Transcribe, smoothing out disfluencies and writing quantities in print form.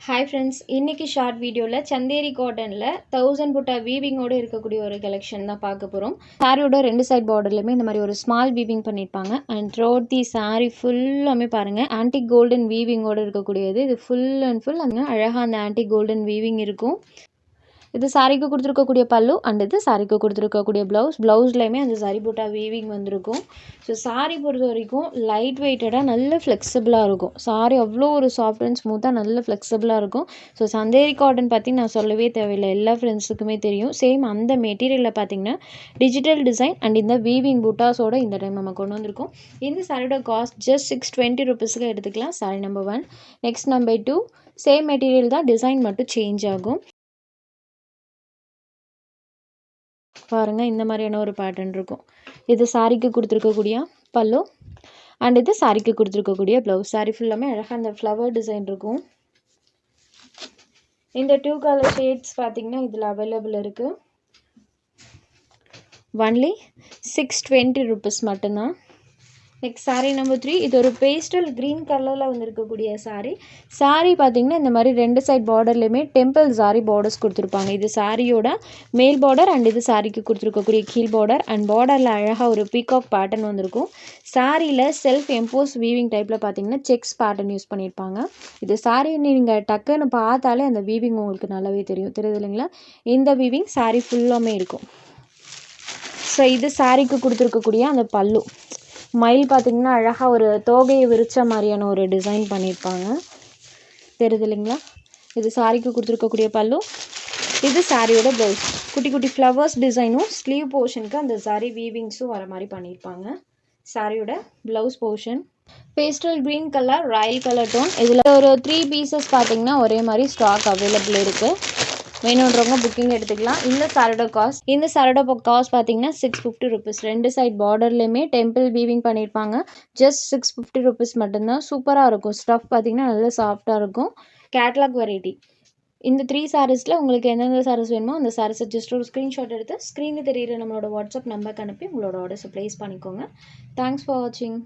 Hi friends, இன்றைக்கி short வீடியோவில் சந்தேரி காட்டனில் 1000 புட்டா வீவிங்கோடு இருக்கக்கூடிய ஒரு கலெக்ஷன் தான் பார்க்க போகிறோம். சாரியோட ரெண்டு சைட் பார்டர்லையுமே இந்த மாதிரி ஒரு ஸ்மால் வீவிங் பண்ணியிருப்பாங்க. அண்ட் த்ரோட் தி சாரி ஃபுல்லாமே பாருங்கள் ஆன்டிக் கோல்டன் வீவிங்கோடு இருக்கக்கூடியது. இது ஃபுல் அண்ட் ஃபுல் அங்கே அழகாக அந்த ஆன்டிக் கோல்டன் வீவிங் இருக்கும். இது சாரிக்கு கொடுத்துருக்கக்கூடிய பல்லு அண்ட் இது சாரிக்கு கொடுத்துருக்கக்கூடிய ப்ளவுஸ்லையுமே அந்த சாரி புட்டா வீவிங் வந்திருக்கும். ஸோ சாரி பொறுத்த வரைக்கும் லைட் வெயிட்டடாக நல்ல ஃப்ளெக்சிபிளாக இருக்கும். சாரி அவ்வளோ ஒரு சாஃப்ட் அண்ட் ஸ்மூத்தாக நல்ல ஃப்ளெக்சிபிளாக இருக்கும். ஸோ சந்தேரி காட்டன் பற்றி நான் சொல்லவே தேவையில்லை, எல்லா ஃப்ரெண்ட்ஸுக்குமே தெரியும். சேம் அந்த மெட்டீரியலில் பார்த்தீங்கன்னா டிஜிட்டல் டிசைன் அண்ட் இந்த வீவிங் புட்டாஸோட இந்த டைம் நம்ம கொண்டு வந்திருக்கோம். இந்த சாரியோட காஸ்ட் ஜஸ்ட் 620 ருபீஸுக்கு எடுத்துக்கலாம். Sorry number 1. Next number 2, same material தான், டிசைன் மட்டும் சேஞ்ச் ஆகும். பாருங்கள், இந்த மாதிரியான ஒரு பேட்டர்ன் இருக்கும். இது சாரிக்கு கொடுத்துருக்கக்கூடிய பல்லு அண்ட் இது சாரிக்கு கொடுத்துருக்கக்கூடிய ப்ளவுஸ். சாரி ஃபுல்லாமே அழகாக அந்த ஃப்ளவர் டிசைன் இருக்கும். இந்த 2 கலர் ஷேட்ஸ் பார்த்திங்கன்னா இதில் அவைலபிள் இருக்குது. ஒன்லி 620 ருபீஸ் மட்டும்தான். Next sari number 3. இது ஒரு பேஸ்டல் க்ரீன் கலரில் வந்துருக்கக்கூடிய சாரீ. சாரீ பார்த்திங்கன்னா இந்த மாதிரி ரெண்டு சைட் பார்டர்லையுமே டெம்பிள் சாரீ பார்டர்ஸ் கொடுத்துருப்பாங்க. இது சாரியோட மேல் பார்டர் அண்ட் இது சாரிக்கு கொடுத்துருக்கக்கூடிய கீழ் பார்டர். அண்ட் பார்டரில் அழகாக ஒரு பீகாக் பேட்டர்ன் வந்திருக்கும். சாரியில் செல்ஃப் எம்போஸ் வீவிங் டைப்பில் பார்த்திங்கன்னா செக்ஸ் பேட்டர்ன் யூஸ் பண்ணியிருப்பாங்க. இது சாரீ நீங்கள் டக்குன்னு பார்த்தாலே அந்த வீவிங் உங்களுக்கு நல்லாவே தெரியுது இல்லைங்களா? இந்த வீவிங் சாரீ ஃபுல்லாமே இருக்கும். ஸோ இது சாரிக்கு கொடுத்துருக்கக்கூடிய அந்த பல்லு. மயில் பார்த்திங்கன்னா அழகாக ஒரு தோகையை விரித்த மாதிரியான ஒரு டிசைன் பண்ணியிருப்பாங்க. தெரியுது இல்லைங்களா? இது சாரிக்கு கொடுத்துருக்கக்கூடிய பல்லு. இது சாரியோட ப்ளவுஸ். குட்டி குட்டி ஃப்ளவர்ஸ் டிசைனும் ஸ்லீவ் போர்ஷனுக்கு அந்த சாரி வீவிங்ஸும் வர மாதிரி பண்ணியிருப்பாங்க. சாரியோட blouse portion pastel green colour, royal colour tone. இதில் ஒரு 3 பீசஸ் பார்த்திங்கன்னா ஒரே மாதிரி ஸ்டாக் அவைலபிள் இருக்குது. வேணுன்றவங்க புக்கிங் எடுத்துக்கலாம். இந்த சாரோட காஸ்ட் பார்த்தீங்கன்னா 650 ருபீஸ். ரெண்டு சைட் பார்டர்லையுமே டெம்பிள் வீவிங் பண்ணியிருப்பாங்க. ஜஸ்ட் 650 ருபீஸ் மட்டும்தான். சூப்பராக இருக்கும். ஸ்டஃப் பார்த்தீங்கன்னா நல்லா சாஃப்டாக இருக்கும். Catalogue variety. இந்த 3 சாரீஸில் உங்களுக்கு எந்தெந்த சாரீஸ் வேணுமோ அந்த சாரீஸை ஜஸ்ட் ஒரு ஸ்க்ரீன்ஷாட் எடுத்து ஸ்க்ரீனில் தெரியுற நம்மளோட வாட்ஸ்அப் நம்பருக்கு அனுப்பி உங்களோட ஆர்டர்ஸை ப்ளேஸ் பண்ணிக்கோங்க. தேங்க்ஸ் ஃபார் வாட்சிங்.